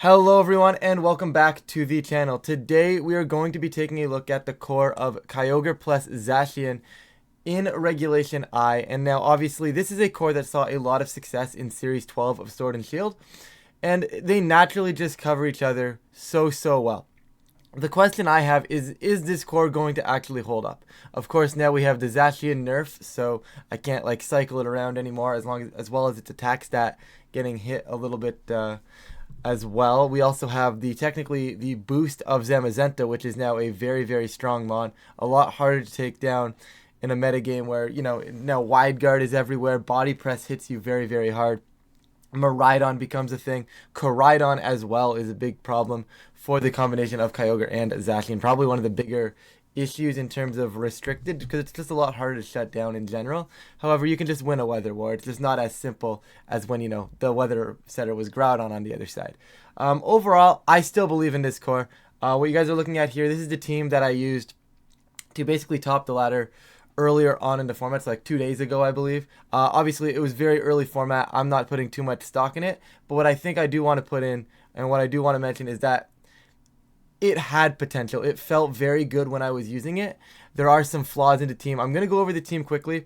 Hello everyone and welcome back to the channel. Today we are going to be taking a look at the core of Kyogre plus Zacian in Regulation I. And now obviously this is a core that saw a lot of success in Series 12 of Sword and Shield. And they naturally just cover each other so well. The question I have is this core going to actually hold up? Of course, now we have the Zacian nerf, so I can't like cycle it around anymore as well as its attack stat getting hit a little bit as well. We also have technically the boost of Zamazenta, which is now a very strong mon. A lot harder to take down in a metagame where, now wide guard is everywhere. Body press hits you very hard. Miraidon becomes a thing. Koraidon as well is a big problem for the combination of Kyogre and Zacian. Probably one of the bigger issues in terms of restricted because it's just a lot harder to shut down in general. However, you can just win a weather war. It's just not as simple as when the weather setter was Groudon on the other side. Overall, I still believe in this core. What you guys are looking at here, this is the team that I used to basically top the ladder earlier on in the formats, like 2 days ago, I believe. Obviously, it was very early format. I'm not putting too much stock in it, but what I think I do want to put in and what I do want to mention is that it had potential. It felt very good when I was using it. There are some flaws in the team. I'm going to go over the team quickly,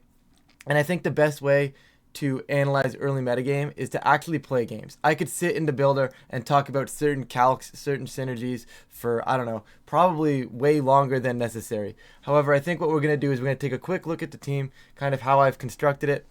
and I think the best way to analyze early metagame is to actually play games. I could sit in the builder and talk about certain calcs, certain synergies for, I don't know, probably way longer than necessary. However, I think what we're going to do is we're going to take a quick look at the team, kind of how I've constructed it,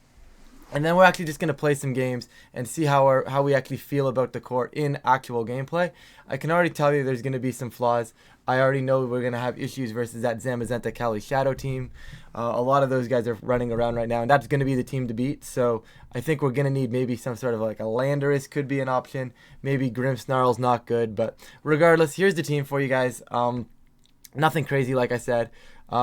and then we're actually just going to play some games and see how we actually feel about the core in actual gameplay. I can already tell you there's going to be some flaws. I already know we're going to have issues versus that Zamazenta Cali Shadow team. A lot of those guys are running around right now, and that's going to be the team to beat. So I think we're going to need maybe some sort of like a Landorus could be an option. Maybe Grimmsnarl's not good, but regardless, here's the team for you guys. Nothing crazy, like I said.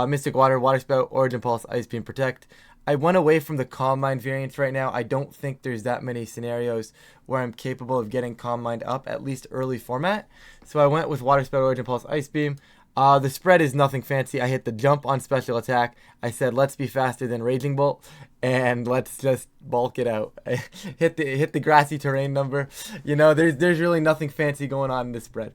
Mystic Water, Water Spout, Origin Pulse, Ice Beam, Protect. I went away from the Calm Mind variants right now. I don't think there's that many scenarios where I'm capable of getting Calm Mind up, at least early format. So I went with Water Spout, Origin Pulse, Ice Beam. The spread is nothing fancy. I hit the jump on special attack. I said, let's be faster than Raging Bolt, and let's just bulk it out. hit the grassy terrain number. There's really nothing fancy going on in the spread.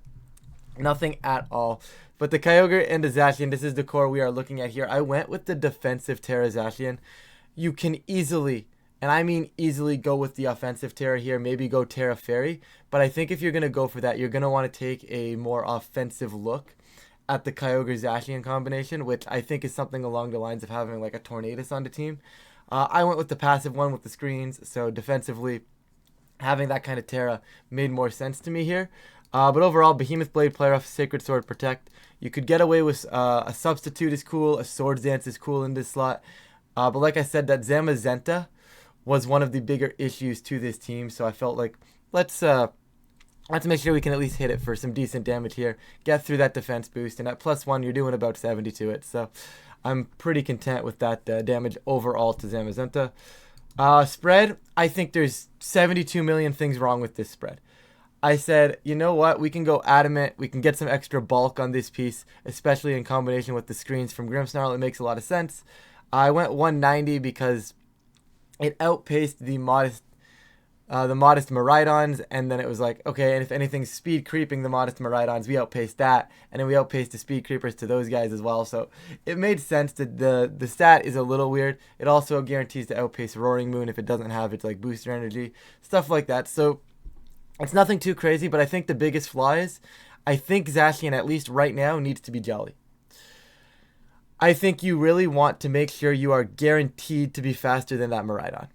Nothing at all. But the Kyogre and the Zacian, this is the core we are looking at here. I went with the defensive Terra Zacian. You can easily, and I mean easily, go with the offensive Terra here. Maybe go Terra Fairy. But I think if you're going to go for that, you're going to want to take a more offensive look at the Kyogre Zacian combination, which I think is something along the lines of having like a Tornadus on the team. I went with the passive one with the screens, so defensively, having that kind of Terra made more sense to me here. But overall, Behemoth Blade, Player Off, Sacred Sword, Protect. You could get away with a Substitute is cool, a Swords Dance is cool in this slot. But like I said, that Zamazenta was one of the bigger issues to this team. So I felt like let's make sure we can at least hit it for some decent damage here. Get through that defense boost, and at +1, you're doing about 70 to it. So I'm pretty content with that damage overall to Zamazenta. Spread, I think there's 72 million things wrong with this spread. I said, you know what, we can go Adamant, we can get some extra bulk on this piece, especially in combination with the screens from Grimmsnarl. It makes a lot of sense. I went 190 because it outpaced the modest Miraidons, and then it was like, okay, and if anything's speed creeping the modest Miraidons, we outpaced that, and then we outpaced the speed creepers to those guys as well. So it made sense that the stat is a little weird. It also guarantees to outpace Roaring Moon if it doesn't have its like booster energy, stuff like that. So it's nothing too crazy, but I think the biggest flaw is I think Zacian, at least right now, needs to be Jelly. I think you really want to make sure you are guaranteed to be faster than that Miraidon.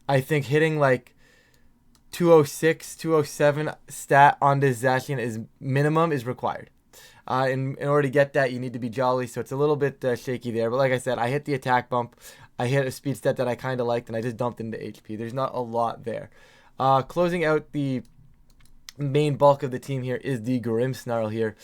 I think hitting like 206, 207 stat on this Zacian is minimum is required. In order to get that, you need to be Jolly, so it's a little bit shaky there. But like I said, I hit the attack bump. I hit a speed stat that I kind of liked, and I just dumped into HP. There's not a lot there. Closing out the main bulk of the team here is the Grimmsnarl here.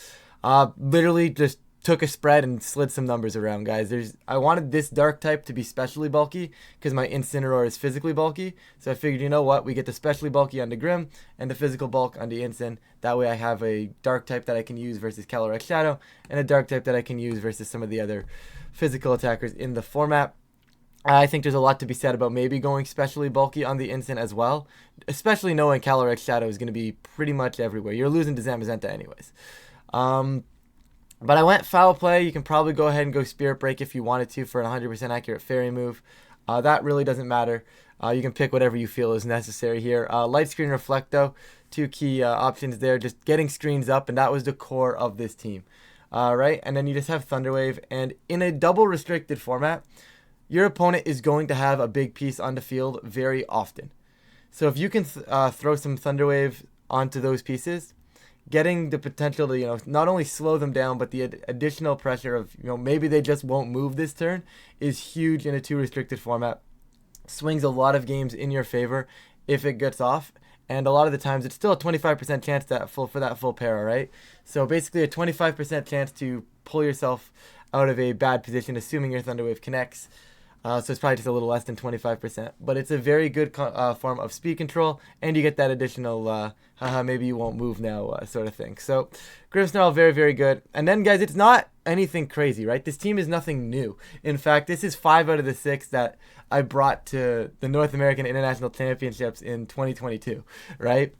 Literally just took a spread and slid some numbers around, guys. I wanted this dark type to be specially bulky because my Incineroar is physically bulky. So I figured, you know what, we get the specially bulky on the Grim and the physical bulk on the Incin. That way I have a dark type that I can use versus Calyrex Shadow and a dark type that I can use versus some of the other physical attackers in the format. I think there's a lot to be said about maybe going specially bulky on the instant as well, especially knowing Calyrex Shadow is going to be pretty much everywhere. You're losing to Zamazenta anyways. Um, but I went foul play. You can probably go ahead and go Spirit Break if you wanted to for an 100% accurate fairy move. That really doesn't matter. You can pick whatever you feel is necessary here. Light Screen Reflect, though, two key options there. Just getting screens up, and that was the core of this team. Right? And then you just have Thunder Wave. And in a double restricted format, your opponent is going to have a big piece on the field very often. So if you can throw some Thunder Wave onto those pieces, getting the potential to, not only slow them down, but the additional pressure of, maybe they just won't move this turn is huge in a 2 restricted format. Swings a lot of games in your favor if it gets off. And a lot of the times it's still a 25% chance for that full para, right? So basically a 25% chance to pull yourself out of a bad position, assuming your Thunder Wave connects. So it's probably just a little less than 25%. But it's a very good form of speed control, and you get that additional, haha, maybe you won't move now sort of thing. So Grimmsnarl, very, very good. And then, guys, it's not anything crazy, right? This team is nothing new. In fact, this is 5 out of the 6 that I brought to the North American International Championships in 2022, right?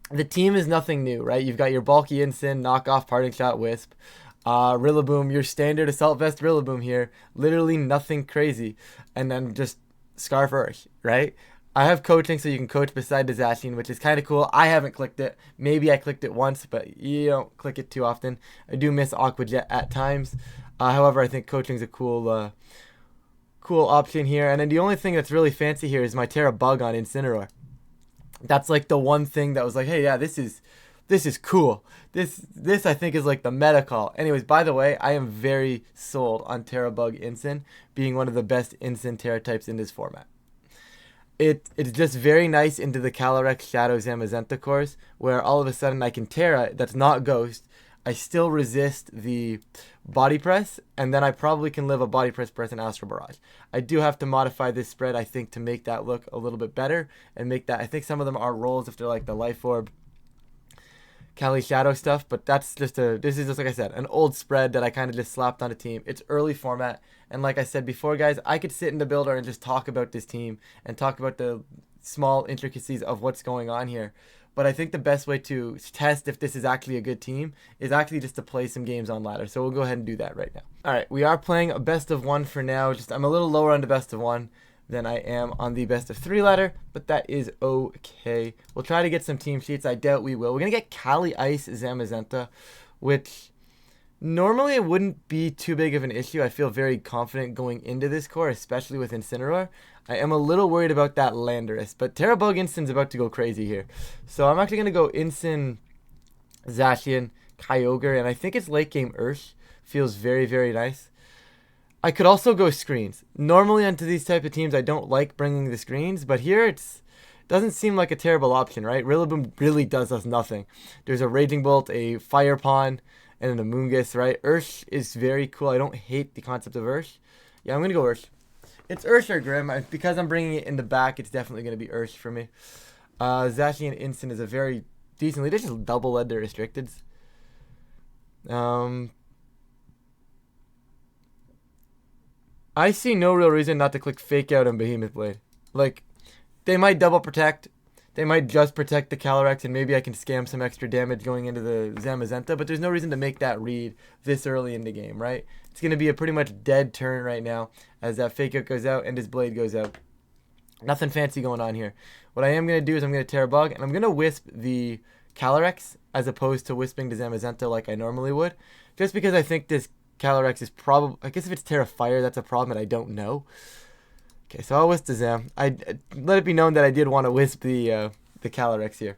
The team is nothing new, right? You've got your bulky Incin, knockoff, parting shot, wisp. Rillaboom, your standard Assault Vest Rillaboom here. Literally nothing crazy. And then just Scarf Earth, right? I have coaching, so you can coach beside the Zacian, which is kind of cool. I haven't clicked it. Maybe I clicked it once, but you don't click it too often. I do miss Aqua Jet at times. However, I think coaching is a cool option here. And then the only thing that's really fancy here is my Terra Bug on Incineroar. That's like the one thing that was like, hey, yeah, this is cool. This I think is like the meta call. Anyways, by the way, I am very sold on Terra Bug Incin being one of the best Incin Terra types in this format. It's just very nice into the Calyrex Shadow Zamazenta cores, where all of a sudden I can Terra, that's not Ghost. I still resist the body press, and then I probably can live a body press and Astral Barrage. I do have to modify this spread, I think, to make that look a little bit better, and make that, I think some of them are rolls if they're like the Life Orb, Cali Shadow stuff, but this is just, like I said, an old spread that I kind of just slapped on a team. It's early format, and like I said before, guys, I could sit in the builder and just talk about this team and talk about the small intricacies of what's going on here. But I think the best way to test if this is actually a good team is actually just to play some games on ladder. So we'll go ahead and do that right now. All right, we are playing a best of 1 for now. I'm a little lower on the best of 1 than I am on the best of 3 ladder, but that is okay. We'll try to get some team sheets. I doubt we will. We're going to get Cali Ice Zamazenta, which normally it wouldn't be too big of an issue. I feel very confident going into this core, especially with Incineroar. I am a little worried about that Landorus, but Terra Bug Incin's about to go crazy here. So I'm actually going to go Incin, Zacian, Kyogre, and I think it's late game Ursh. Feels very, very nice. I could also go screens. Normally onto these type of teams, I don't like bringing the screens, but here it doesn't seem like a terrible option, right? Rillaboom really does us nothing. There's a Raging Bolt, a Fire Pawn, and an Amoonguss, right? Ursh is very cool. I don't hate the concept of Ursh. Yeah, I'm going to go Ursh. It's Ursh or Grim. Because I'm bringing it in the back, it's definitely going to be Ursh for me. Zacian Incin is a very decently, they just double-led their restricteds. I see no real reason not to click Fake Out on Behemoth Blade. Like, they might double protect. They might just protect the Calyrex, and maybe I can scam some extra damage going into the Zamazenta, but there's no reason to make that read this early in the game, right? It's going to be a pretty much dead turn right now as that Fake Out goes out and his Blade goes out. Nothing fancy going on here. What I am going to do is I'm going to Terra Bug, and I'm going to Wisp the Calyrex as opposed to Wisping the Zamazenta like I normally would, just because I think this Calyrex is probably, I guess if it's Terra Fire, that's a problem, and I don't know. Okay, so I'll Wisp the Zam. I let it be known that I did want to Wisp the Calyrex here.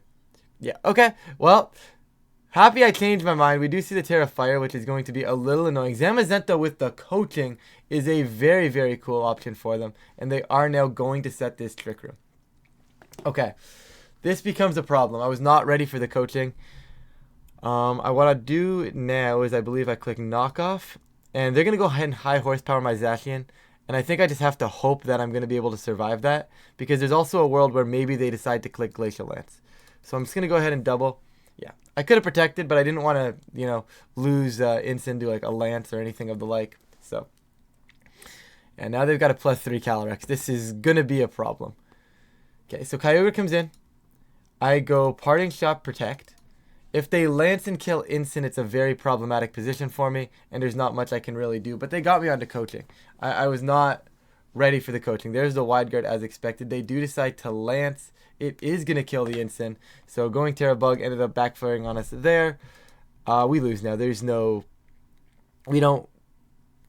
Yeah, okay. Well, happy I changed my mind. We do see the Terra Fire, which is going to be a little annoying. Zamazenta with the coaching is a very, very cool option for them, and they are now going to set this Trick Room. Okay, this becomes a problem. I was not ready for the coaching. What I do now is I believe I click Knockoff, and they're going to go ahead and high horsepower my Zacian, and I think I just have to hope that I'm going to be able to survive that, because there's also a world where maybe they decide to click Glacial Lance. So I'm just going to go ahead and double. Yeah, I could have protected, but I didn't want to, lose Incin to like a Lance or anything of the like. So, And now they've got a +3 Calyrex. This is going to be a problem. Okay, so Kyogre comes in. I go Parting Shot, Protect. If they lance and kill Incin, it's a very problematic position for me, and there's not much I can really do. But they got me onto coaching. I was not ready for the coaching. There's the wide guard as expected. They do decide to lance. It is going to kill the Incin. So going Terra Bug ended up backfiring on us there. We lose now. There's no... We don't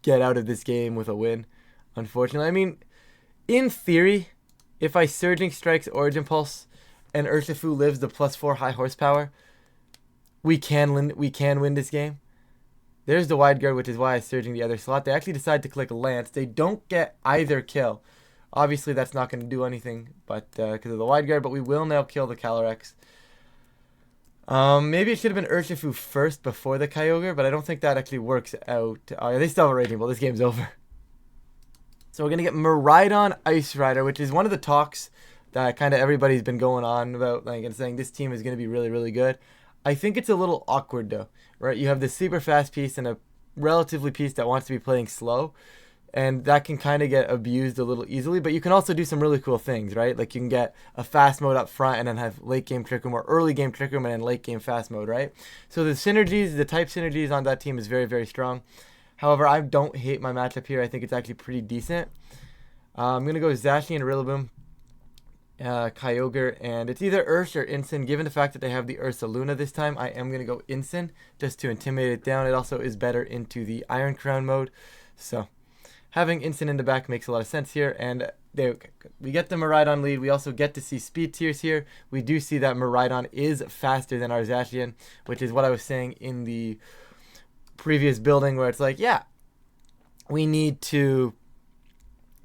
get out of this game with a win, unfortunately. I mean, in theory, if I Surging Strikes Origin Pulse and Urshifu lives the +4 high horsepower, we can win this game. There's the wide guard, which is why I'm Surging the other slot. They actually decide to click Lance. They don't get either kill. Obviously, that's not going to do anything but because of the wide guard, but we will now kill the Calyrex. Maybe it should have been Urshifu first before the Kyogre, but I don't think that actually works out. They still have a Raging Ball. This game's over. So we're going to get Miraidon Ice Rider, which is one of the talks that kind of everybody's been going on about, like, and saying this team is going to be really, really good. I think it's a little awkward, though, right? You have this super fast piece and a relatively piece that wants to be playing slow, and that can kind of get abused a little easily, but you can also do some really cool things, right? Like you can get a fast mode up front and then have late game Trick Room or early game Trick Room and then late game fast mode, right? So the synergies, the type synergies on that team is very, very strong. However, I don't hate my matchup here. I think it's actually pretty decent. I'm going to go Zacian, Rillaboom, Kyogre, and it's either Ursh or Incin. Given the fact that they have the Ursa Luna this time, I am going to go Incin just to intimidate it down. It also is better into the Iron Crown mode. So having Incin in the back makes a lot of sense here. And we get the Miraidon lead. We also get to see speed tiers here. We do see that Miraidon is faster than our Zacian, which is what I was saying in the previous building, where it's like, yeah, we need to,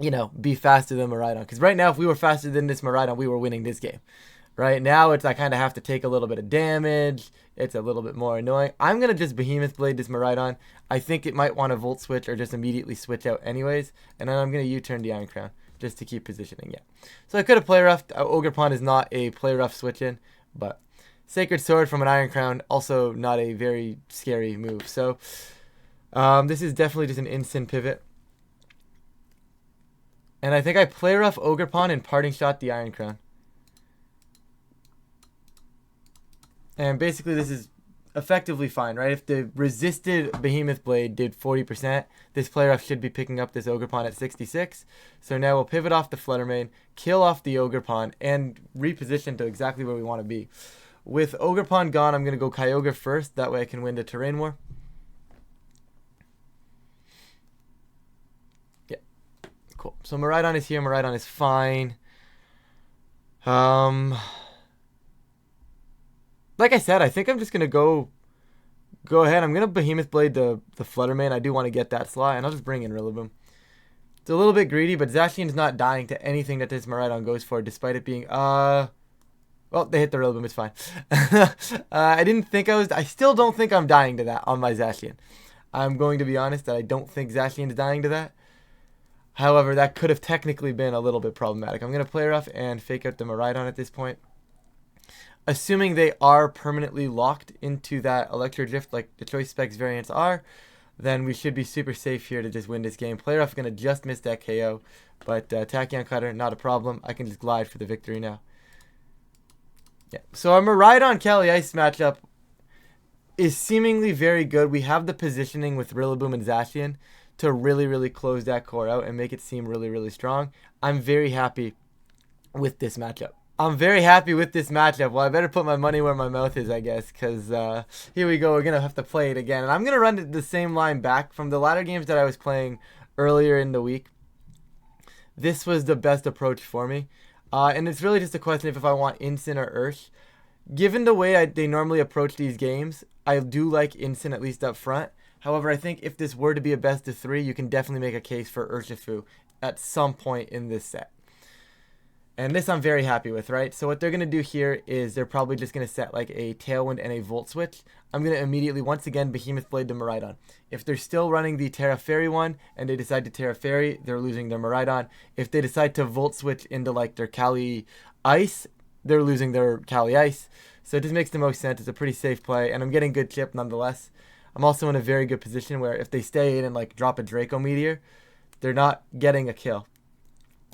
you know, be faster than Miraidon. Because right now, if we were faster than this Miraidon, we were winning this game. Right now, it's I kind of have to take a little bit of damage. It's a little bit more annoying. I'm going to just Behemoth Blade this Miraidon. I think it might want to Volt Switch or just immediately switch out anyways. And then I'm going to U-turn the Iron Crown just to keep positioning. Yeah. So I could have Play Roughed. Ogerpon is not a Play Rough switch in, but Sacred Sword from an Iron Crown, also not a very scary move. So this is definitely just an instant pivot. And I think I Play Rough Ogerpon and Parting Shot the Iron Crown. And basically this is effectively fine, right? If the resisted Behemoth Blade did 40%, this Play Rough should be picking up this Ogerpon at 66. So now we'll pivot off the Flutter Mane, kill off the Ogerpon, and reposition to exactly where we want to be. With Ogerpon gone, I'm going to go Kyogre first. That way I can win the Terrain War. Yeah. Cool. So Miraidon is here. Miraidon is fine. Like I said, I think I'm just going to go ahead. I'm going to Behemoth Blade the Flutter Mane. I do want to get that slot, and I'll just bring in Rillaboom. It's a little bit greedy, but Zacian's not dying to anything that this Miraidon goes for, despite it being... Well, they hit the Rillaboom. It's fine. I still don't think I'm dying to that on my Zacian. I'm going to be honest that I don't think Zacian is dying to that. However, that could have technically been a little bit problematic. I'm going to Play Rough and fake out the Miraidon at this point. Assuming they are permanently locked into that Electro Drift like the Choice Specs variants are, then we should be super safe here to just win this game. Play Rough is going to just miss that KO, but Tachyon Cutter, not a problem. I can just glide for the victory now. Yeah. So our Miraidon Cali Ice matchup is seemingly very good. We have the positioning with Rillaboom and Zacian to really, really close that core out and make it seem really, really strong. I'm very happy with this matchup. Well, I better put my money where my mouth is, I guess, because here we go. We're going to have to play it again. And I'm going to run the same line back from the latter games that I was playing earlier in the week. This was the best approach for me. And it's really just a question of if I want Incin or Ursh. Given the way they normally approach these games, I do like Incin at least up front. However, I think if this were to be a best of 3, you can definitely make a case for Urshifu at some point in this set. And this I'm very happy with, right? So what they're going to do here is they're probably just going to set like a Tailwind and a Volt Switch. I'm going to immediately, once again, Behemoth Blade the Miraidon. If they're still running the Terra Fairy one and they decide to Terra Fairy, they're losing their Miraidon. If they decide to Volt Switch into like their Cali Ice, they're losing their Cali Ice. So it just makes the most sense. It's a pretty safe play, and I'm getting good chip nonetheless. I'm also in a very good position where if they stay in and like drop a Draco Meteor, they're not getting a kill.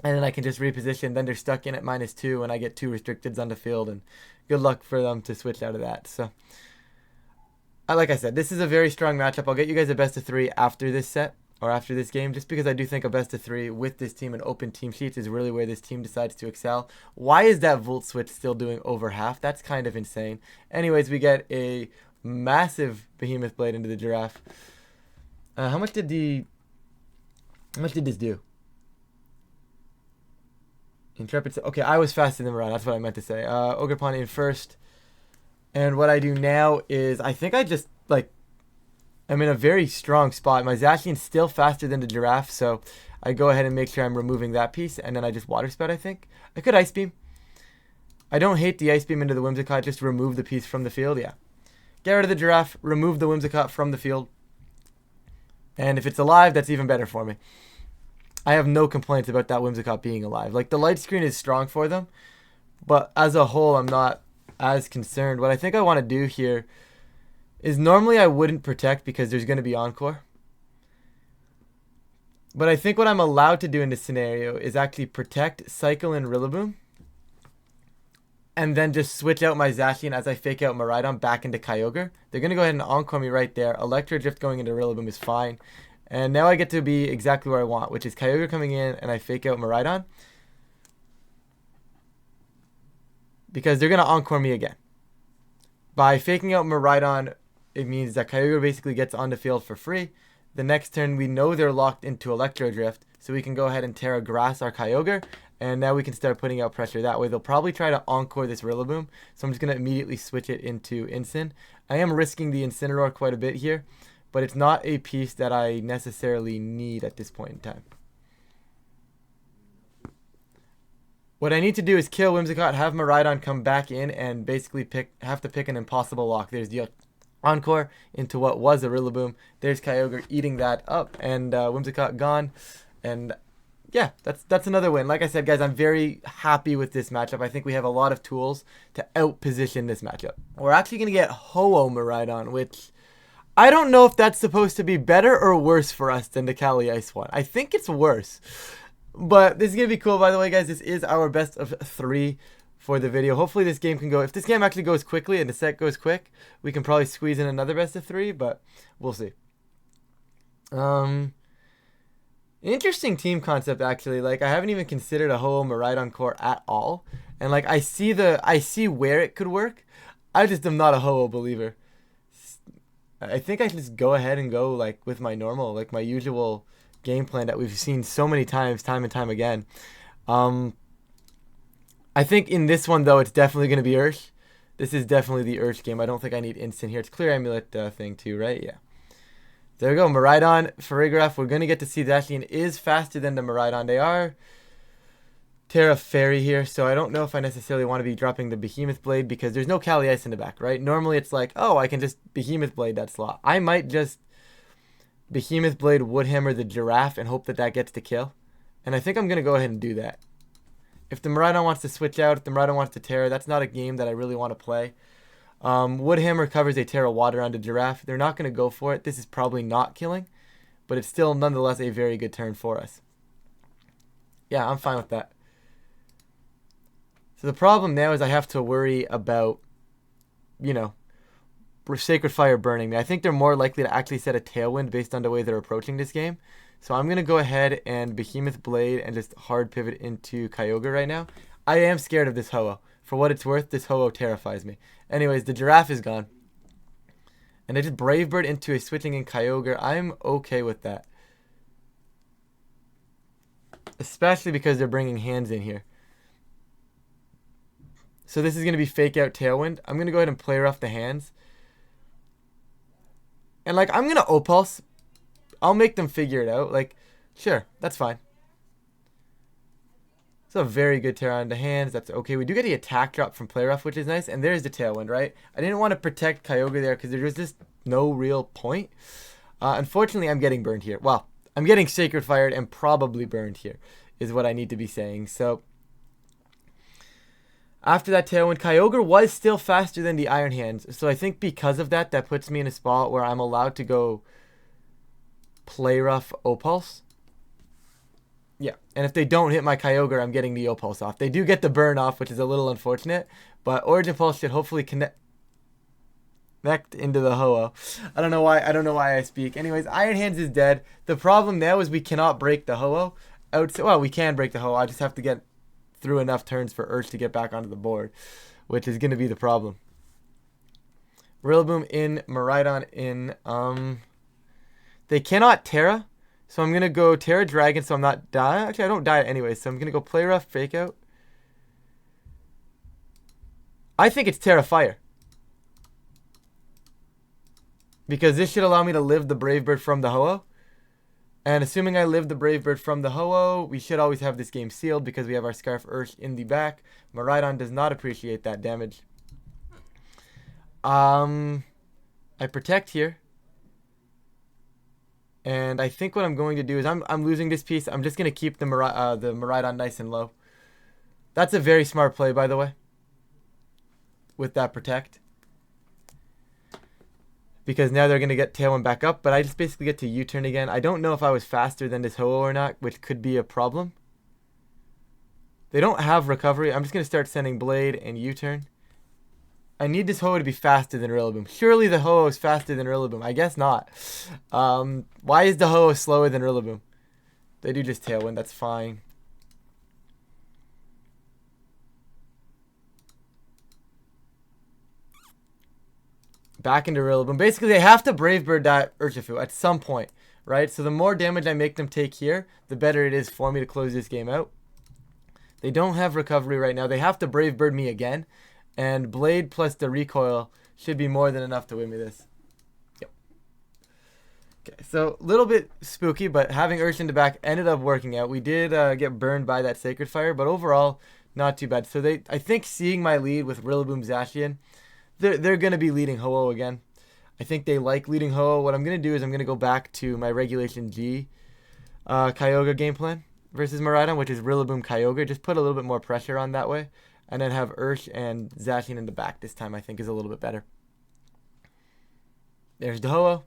And then I can just reposition. Then they're stuck in at -2, and I get 2 restricteds on the field. And good luck for them to switch out of that. So, like I said, this is a very strong matchup. I'll get you guys a best of 3 after this set, or after this game, just because I do think a best of 3 with this team and open team sheets is really where this team decides to excel. Why is that Volt Switch still doing over half? That's kind of insane. Anyways, we get a massive Behemoth Blade into the Giraffe. How much did this do? Intrepid. Okay, I was faster than Mirai. That's what I meant to say. Ogre Pawn in first. And what I do now is, I think I just, like, I'm in a very strong spot. My Zacian's still faster than the Giraffe, so I go ahead and make sure I'm removing that piece, and then I just Water Spout, I think. I could Ice Beam. I don't hate the Ice Beam into the Whimsicott, just remove the piece from the field, yeah. Get rid of the Giraffe, remove the Whimsicott from the field. And if it's alive, that's even better for me. I have no complaints about that Whimsicott being alive. Like, the light screen is strong for them, but as a whole, I'm not as concerned. What I think I want to do here is, normally I wouldn't protect because there's going to be Encore. But I think what I'm allowed to do in this scenario is actually protect, cycle in Rillaboom, and then just switch out my Zacian as I fake out Miraidon back into Kyogre. They're going to go ahead and Encore me right there. Electro Drift going into Rillaboom is fine. And now I get to be exactly where I want, which is Kyogre coming in and I fake out Miraidon, because they're going to Encore me again. By faking out Miraidon, it means that Kyogre basically gets on the field for free. The next turn, we know they're locked into Electro Drift, so we can go ahead and Terra Grass our Kyogre, and now we can start putting out pressure that way. They'll probably try to Encore this Rillaboom, so I'm just going to immediately switch it into Incin. I am risking the Incineroar quite a bit here, but it's not a piece that I necessarily need at this point in time. What I need to do is kill Whimsicott, have Miraidon come back in, and basically have to pick an impossible lock. There's the Encore into what was a Rillaboom. There's Kyogre eating that up, and Whimsicott gone. And yeah, that's another win. Like I said, guys, I'm very happy with this matchup. I think we have a lot of tools to out-position this matchup. We're actually going to get Ho-Oh Miraidon, which I don't know if that's supposed to be better or worse for us than the Cali Ice one. I think it's worse. But this is going to be cool, by the way, guys. This is our best of 3 for the video. Hopefully this game can go, if this game actually goes quickly and the set goes quick, we can probably squeeze in another best of 3, but we'll see. Interesting team concept, actually. Like, I haven't even considered a Ho-Oh Miraidon core at all. And like, I see where it could work. I just am not a Ho-Oh believer. I think I just go ahead and go like with my normal, like my usual game plan that we've seen so many times, time and time again. I think in this one, though, it's definitely going to be Ursh. This is definitely the Ursh game. I don't think I need Instant here. It's Clear Amulet thing too, right? Yeah. There we go. Miraidon, Farigiraf. We're going to get to see Zacian is faster than the Miraidon. They are Terra Fairy here, so I don't know if I necessarily want to be dropping the Behemoth Blade because there's no Cali Ice in the back, right? Normally it's like, oh, I can just Behemoth Blade that slot. I might just Behemoth Blade Woodhammer the Giraffe and hope that that gets the kill. And I think I'm going to go ahead and do that. If the Miraidon wants to switch out, if the Miraidon wants to Terra, that's not a game that I really want to play. Woodhammer covers a Terra Water on the Giraffe. They're not going to go for it. This is probably not killing, but it's still nonetheless a very good turn for us. Yeah, I'm fine with that. So the problem now is I have to worry about, you know, Sacred Fire burning me. I think they're more likely to actually set a Tailwind based on the way they're approaching this game. So I'm going to go ahead and Behemoth Blade and just hard pivot into Kyogre right now. I am scared of this Ho-Oh. For what it's worth, this Ho-Oh terrifies me. Anyways, the Giraffe is gone. And I just Brave Bird into a switching in Kyogre. I'm okay with that. Especially because they're bringing hands in here. So this is going to be Fake Out Tailwind. I'm going to go ahead and play rough the hands. And like, I'm going to Opulse. I'll make them figure it out. Like, sure, that's fine. It's a very good Terra on the hands. That's okay. We do get the attack drop from Play Rough, which is nice. And there's the Tailwind, right? I didn't want to protect Kyogre there because there was just no real point. Unfortunately, I'm getting burned here. Well, I'm getting Sacred Fired and probably burned here is what I need to be saying. So after that Tailwind, Kyogre was still faster than the Iron Hands. So I think because of that, that puts me in a spot where I'm allowed to go Play Rough Opulse. Yeah, and if they don't hit my Kyogre, I'm getting the O-Pulse off. They do get the burn off, which is a little unfortunate, but Origin Pulse should hopefully connect into the Ho-Oh. I don't know why I speak. Anyways, Iron Hands is dead. The problem now is we cannot break the Ho-Oh. Well, we can break the Ho-Oh. I just have to get through enough turns for Ursh to get back onto the board, which is going to be the problem. Rillaboom in, Miraidon in. They cannot Terra, so I'm going to go Terra Dragon so I'm not dying. Actually, I don't die anyway, so I'm going to go Play Rough, Fake Out. I think it's Terra Fire, because this should allow me to live the Brave Bird from the Ho-Oh. And assuming I live the Brave Bird from the Ho-Oh, we should always have this game sealed because we have our Scarf Ursh in the back. Miraidon does not appreciate that damage. I protect here. And I think what I'm going to do is I'm losing this piece. I'm just going to keep the Miraidon nice and low. That's a very smart play, by the way, with that protect. Because now they're going to get Tailwind back up, but I just basically get to U-turn again. I don't know if I was faster than this Ho-Oh or not, which could be a problem. They don't have recovery. I'm just going to start sending Blade and U-turn. I need this Ho-Oh to be faster than Rillaboom. Surely the Ho-Oh is faster than Rillaboom. I guess not. Why is the Ho-Oh slower than Rillaboom? They do just Tailwind. That's fine. Back into Rillaboom. Basically, they have to Brave Bird that Urshifu at some point, right? So the more damage I make them take here, the better it is for me to close this game out. They don't have recovery right now. They have to Brave Bird me again. And Blade plus the recoil should be more than enough to win me this. Yep. Okay, so a little bit spooky, but having Ursh in the back ended up working out. We did get burned by that Sacred Fire, but overall, not too bad. So I think seeing my lead with Rillaboom Zacian, they're going to be leading Ho-Oh again. I think they like leading Ho-Oh. What I'm going to do is I'm going to go back to my Regulation G Kyogre game plan versus Miraidon, which is Rillaboom Kyogre. Just put a little bit more pressure on that way. And then have Ursh and Zacian in the back this time, I think, is a little bit better. There's the Ho-Oh.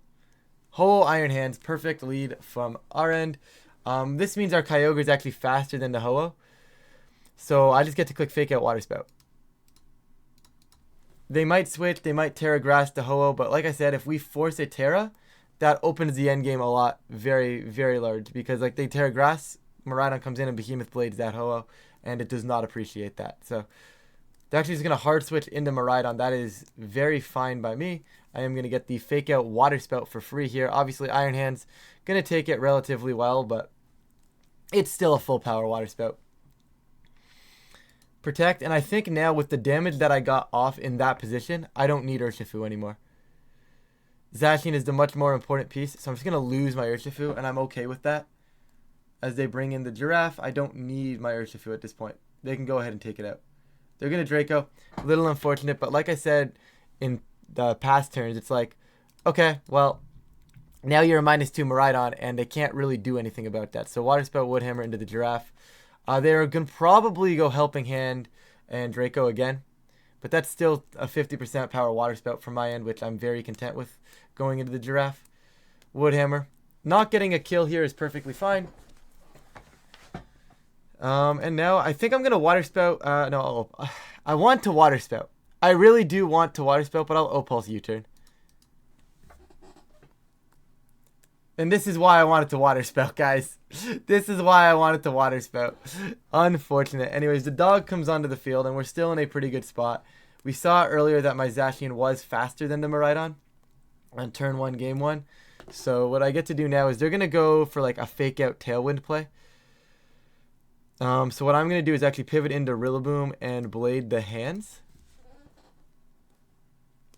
Ho-Oh, Iron Hands. Perfect lead from our end. This means our Kyogre is actually faster than the Ho-Oh. So I just get to click Fake Out Water Spout. They might switch. They might Terra Grass the Ho-Oh. But like I said, if we force a Terra, that opens the end game a lot. Very, very large. Because like they Terra Grass, Miraidon comes in and Behemoth Blades that Ho-Oh. And it does not appreciate that. So they're actually just going to hard switch into Miraidon. That is very fine by me. I am going to get the Fake Out Water Spout for free here. Obviously, Iron Hands going to take it relatively well, but it's still a full power Water Spout. Protect, and I think now with the damage that I got off in that position, I don't need Urshifu anymore. Zacian is the much more important piece, so I'm just going to lose my Urshifu, and I'm okay with that. As they bring in the Giraffe, I don't need my Urshifu at this point. They can go ahead and take it out. They're going to Draco. A little unfortunate, but like I said in the past turns, it's like, okay, well, now you're a -2 Miraidon, and they can't really do anything about that. So Water Spout, Wood Hammer into the Giraffe. They're going to probably go Helping Hand and Draco again, but that's still a 50% power Water Spout from my end, which I'm very content with going into the Giraffe. Wood Hammer. Not getting a kill here is perfectly fine. And now I think I'm going to Water Spout. No, I want to Water Spout. I really do want to Water Spout, but I'll O-Pulse U-turn. And this is why I wanted to Water Spout, guys. This is why I wanted to Water Spout. Unfortunate. Anyways, the dog comes onto the field, and we're still in a pretty good spot. We saw earlier that my Zacian was faster than the Miraidon on turn 1, game 1. So what I get to do now is they're going to go for like a Fake Out Tailwind play. So what I'm going to do is actually pivot into Rillaboom and Blade the Hands.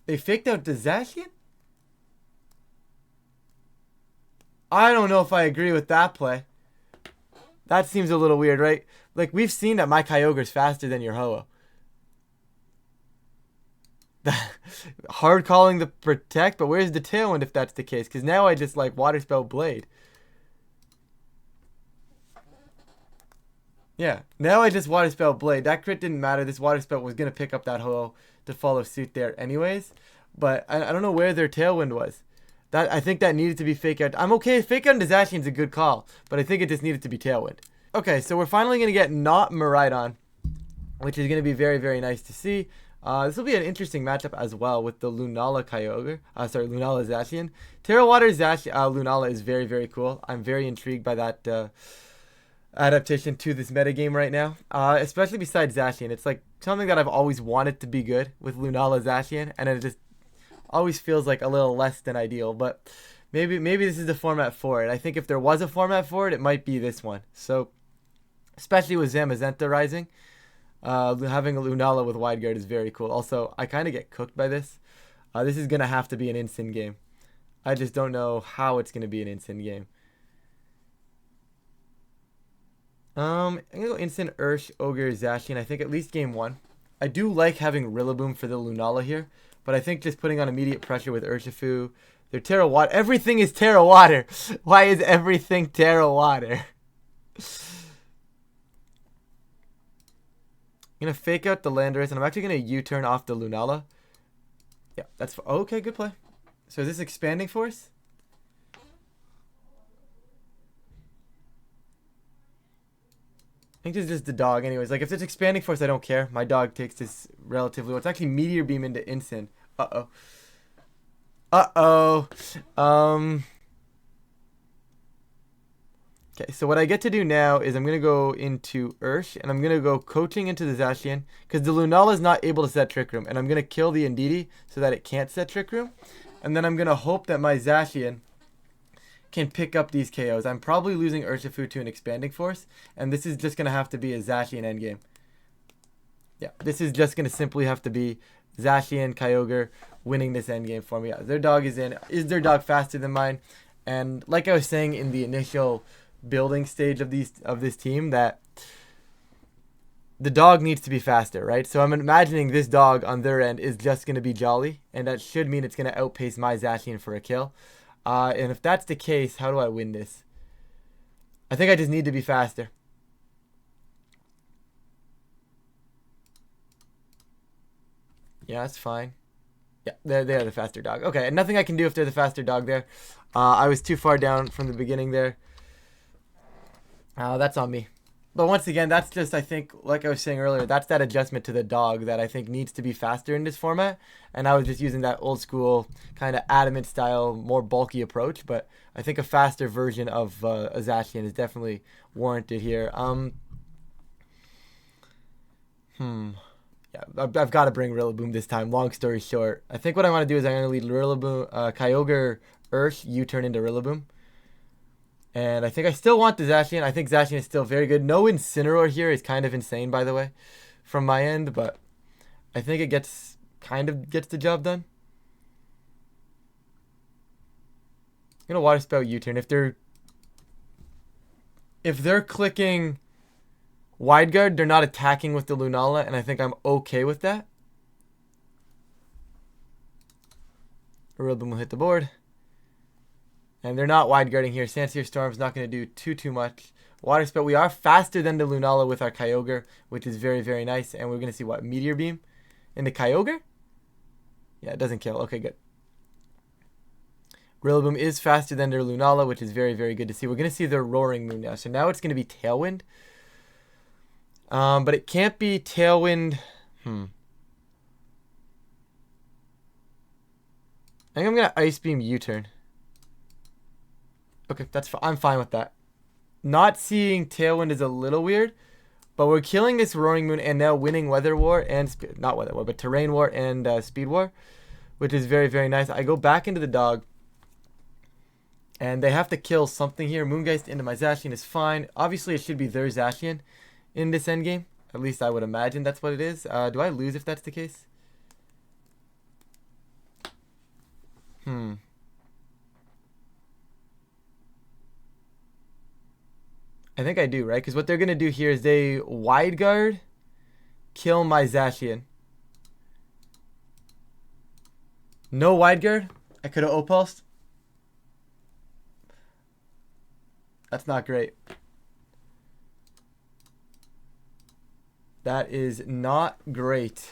They faked out the Zacian? I don't know if I agree with that play. That seems a little weird, right? Like, we've seen that my Kyogre is faster than your Ho-Oh. Hard calling the Protect, but where's the Tailwind if that's the case? Because now I just, like, Water Spout Blade. Yeah, now I just Water Spout Blade. That crit didn't matter. This Water Spout was going to pick up that Ho-Oh to follow suit there anyways. But I don't know where their Tailwind was. I think that needed to be Fake Out. I'm okay. Fake Out into Zacian's a good call, but I think it just needed to be Tailwind. Okay, so we're finally going to get not Miraidon, which is going to be very, very nice to see. This will be an interesting matchup as well with the Lunala Kyogre. Lunala Zacian. Terra Water Zacian, Lunala is very, very cool. I'm very intrigued by that adaptation to this metagame right now. Especially besides Zacian. It's like something that I've always wanted to be good with Lunala Zacian, and it just always feels like a little less than ideal. But maybe this is the format for it. I think if there was a format for it, it might be this one. So, especially with Zama Rising. Having a Lunala with wide guard is very cool. Also, I kind of get cooked by this. This is going to have to be an instant game. I just don't know how it's going to be an instant game. I'm going to go instant Ursh, Ogre, Zacian. I think at least game 1. I do like having Rillaboom for the Lunala here. But I think just putting on immediate pressure with Urshifu. They're Terra Water. Everything is Terra Water. Why is everything Terra Water? I'm going to fake out the Landorus, and I'm actually going to U-turn off the Lunala. Yeah, that's... Okay, good play. So is this Expanding Force? I think this is just the dog anyways. Like, if it's Expanding Force, I don't care. My dog takes this relatively well. It's actually Meteor Beam into Instant. Uh-oh. Uh-oh. Okay, so what I get to do now is I'm going to go into Ursh, and I'm going to go coaching into the Zacian, because the Lunala is not able to set Trick Room, and I'm going to kill the Indeedee so that it can't set Trick Room, and then I'm going to hope that my Zacian can pick up these KOs. I'm probably losing Urshifu to an Expanding Force, and this is just going to have to be a Zacian endgame. Yeah, this is just going to simply have to be Zacian, Kyogre winning this endgame for me. Yeah, their dog is in. Is their dog faster than mine? And like I was saying in the initial building stage of this team, that the dog needs to be faster, right? So I'm imagining this dog on their end is just going to be jolly, and that should mean it's going to outpace my Zacian for a kill. And if that's the case, how do I win this? I think I just need to be faster. Yeah, that's fine. Yeah, they're the faster dog. Okay, and nothing I can do if they're the faster dog there. I was too far down from the beginning there. That's on me. But once again, that's just, I think, like I was saying earlier, that's that adjustment to the dog that I think needs to be faster in this format. And I was just using that old school kind of adamant style, more bulky approach. But I think a faster version of a Zacian is definitely warranted here. Yeah, I've got to bring Rillaboom this time. Long story short, I think what I want to do is I'm going to lead Rillaboom, Kyogre, Ursh, U-turn into Rillaboom. And I think I still want the Zacian. I think Zacian is still very good. No Incineroar here is kind of insane, by the way, from my end. But I think it kind of gets the job done. I'm going to Water Spout U-turn. If they're clicking Wide Guard, they're not attacking with the Lunala, and I think I'm okay with that. Rillaboom will hit the board. And they're not wide guarding here. Sansir Storm's not going to do too much. Water Spout. We are faster than the Lunala with our Kyogre, which is very, very nice. And we're going to see what? Meteor Beam in the Kyogre? Yeah, it doesn't kill. Okay, good. Rillaboom is faster than their Lunala, which is very, very good to see. We're going to see their Roaring Moon now. So now it's going to be Tailwind. But it can't be Tailwind. I think I'm going to Ice Beam U-turn. Okay, I'm fine with that. Not seeing Tailwind is a little weird, but we're killing this Roaring Moon and now winning Weather War and not Weather War, but Terrain War and Speed War, which is very, very nice. I go back into the dog, and they have to kill something here. Moongeist into my Zacian is fine. Obviously, it should be their Zacian in this endgame. At least I would imagine that's what it is. Do I lose if that's the case? I think I do, right? Because what they're going to do here is they wide guard, kill my Zacian. No wide guard? I could have O-pulsed. That's not great. That is not great.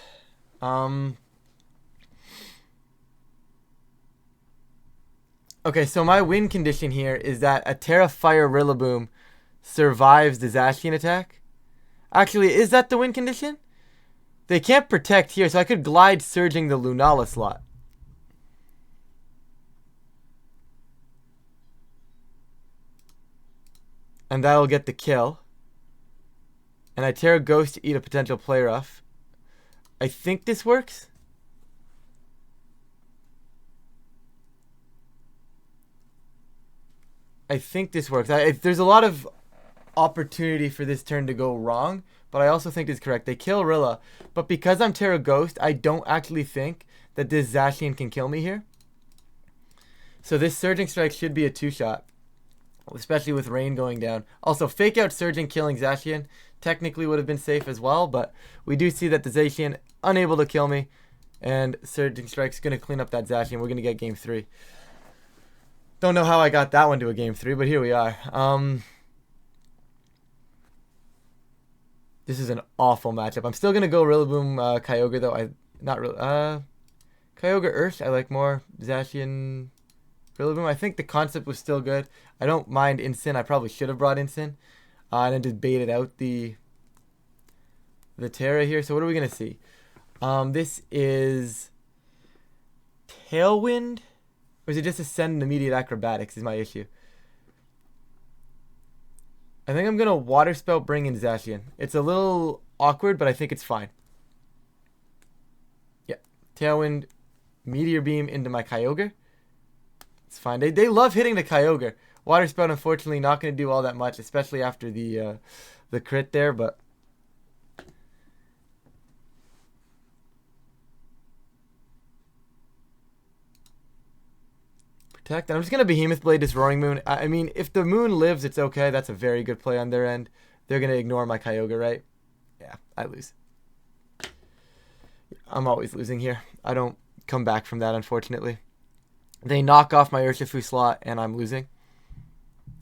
Okay, so my win condition here is that a Terra Fire Rillaboom survives the Zacian attack. Actually, is that the win condition? They can't protect here, so I could glide surging the Lunala slot. And that'll get the kill. And I tear a Ghost to eat a potential play rough. I think this works. There's a lot of opportunity for this turn to go wrong, but I also think it's correct. They kill Rilla, but because I'm Terra Ghost, I don't actually think that this Zacian can kill me here. So this Surging Strike should be a 2-shot, especially with rain going down. Also, fake out Surging killing Zacian technically would have been safe as well, but we do see that the Zacian unable to kill me, and Surging Strike's going to clean up that Zacian. We're going to get game 3. Don't know how I got that one to a game 3, but here we are. This is an awful matchup. I'm still gonna go Rillaboom Kyogre though. Kyogre Earth I like more. Zacian Rillaboom. I think the concept was still good. I don't mind Incin. I probably should have brought Incin. And then just baited out the Terra here. So what are we gonna see? This is Tailwind? Or is it just Ascend and Immediate Acrobatics is my issue? I think I'm going to Water Spout bring in Zacian. It's a little awkward, but I think it's fine. Yeah. Tailwind, Meteor Beam into my Kyogre. It's fine. They love hitting the Kyogre. Water Spout, unfortunately, not going to do all that much, especially after the crit there, but... Protect. I'm just going to Behemoth Blade this Roaring Moon. I mean, if the Moon lives, it's okay. That's a very good play on their end. They're going to ignore my Kyogre, right? Yeah, I lose. I'm always losing here. I don't come back from that, unfortunately. They knock off my Urshifu slot, and I'm losing.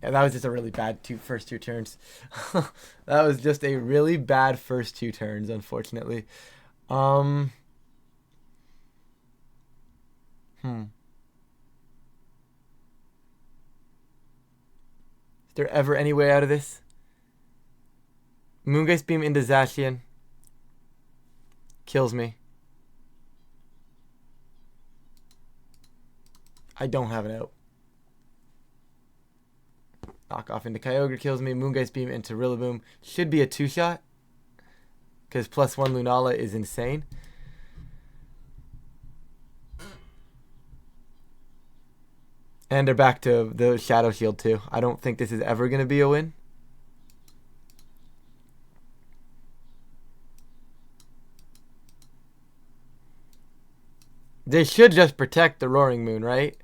Yeah, that was just a really bad first two turns. That was just a really bad first 2 turns, unfortunately. Is there ever any way out of this? Moongeist Beam into Zacian. Kills me. I don't have an out. Knock off into Kyogre kills me. Moongeist Beam into Rillaboom. Should be a 2-shot. Because +1 Lunala is insane. And they're back to the Shadow Shield too. I don't think this is ever going to be a win. They should just protect the Roaring Moon, right?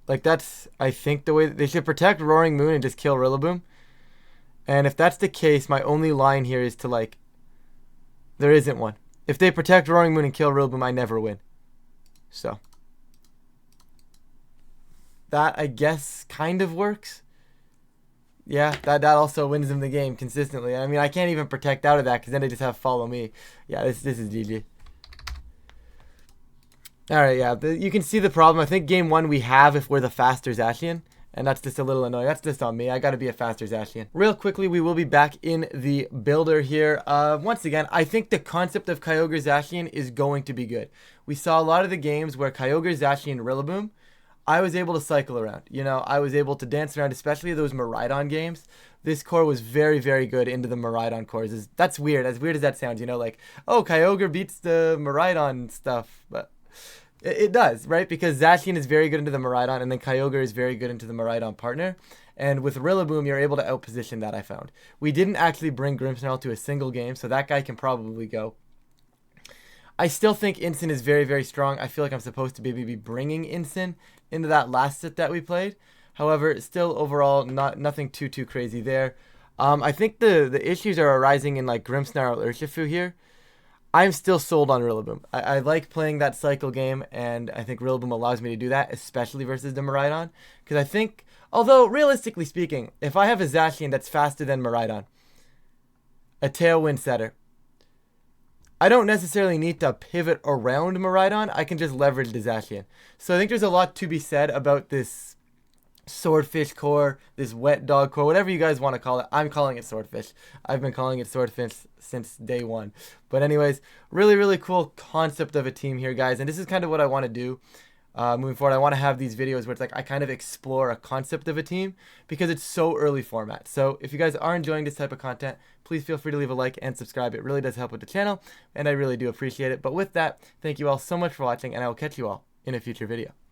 Like that's, I think, the way they should protect Roaring Moon and just kill Rillaboom. And if that's the case, my only line here is to like, there isn't one. If they protect Roaring Moon and kill Rillaboom, I never win. So. That, I guess, kind of works. Yeah, that also wins them the game consistently. I mean, I can't even protect out of that because then they just have follow me. Yeah, this is GG. Alright, yeah, you can see the problem. I think game 1 we have if we're the faster Zacian. And that's just a little annoying. That's just on me. I got to be a faster Zacian. Real quickly, we will be back in the builder here. Once again, I think the concept of Kyogre Zacian is going to be good. We saw a lot of the games where Kyogre Zacian Rillaboom, I was able to cycle around. You know, I was able to dance around, especially those Miraidon games. This core was very, very good into the Miraidon cores. That's weird. As weird as that sounds, you know, like, oh, Kyogre beats the Miraidon stuff. But it does, right? Because Zacian is very good into the Miraidon, and then Kyogre is very good into the Miraidon partner. And with Rillaboom, you're able to outposition that, I found. We didn't actually bring Grimmsnarl to a single game, so that guy can probably go. I still think Incin is very, very strong. I feel like I'm supposed to be bringing Incin into that last set that we played. However, still overall, nothing too crazy there. I think the issues are arising in like Grimmsnarl Urshifu here. I'm still sold on Rillaboom. I like playing that cycle game, and I think Rillaboom allows me to do that, especially versus the Miraidon. Because I think, although realistically speaking, if I have a Zacian that's faster than Miraidon, a Tailwind setter, I don't necessarily need to pivot around Miraidon. I can just leverage the Zacian. So I think there's a lot to be said about this swordfish core, this wet dog core, whatever you guys want to call it. I'm calling it swordfish. I've been calling it swordfish since day one. But anyways, really, really cool concept of a team here, guys. And this is kind of what I want to do. Moving forward, I want to have these videos where it's like I kind of explore a concept of a team because it's so early format. So if you guys are enjoying this type of content, please feel free to leave a like and subscribe. It really does help with the channel, and I really do appreciate it. But with that, thank you all so much for watching, and I will catch you all in a future video.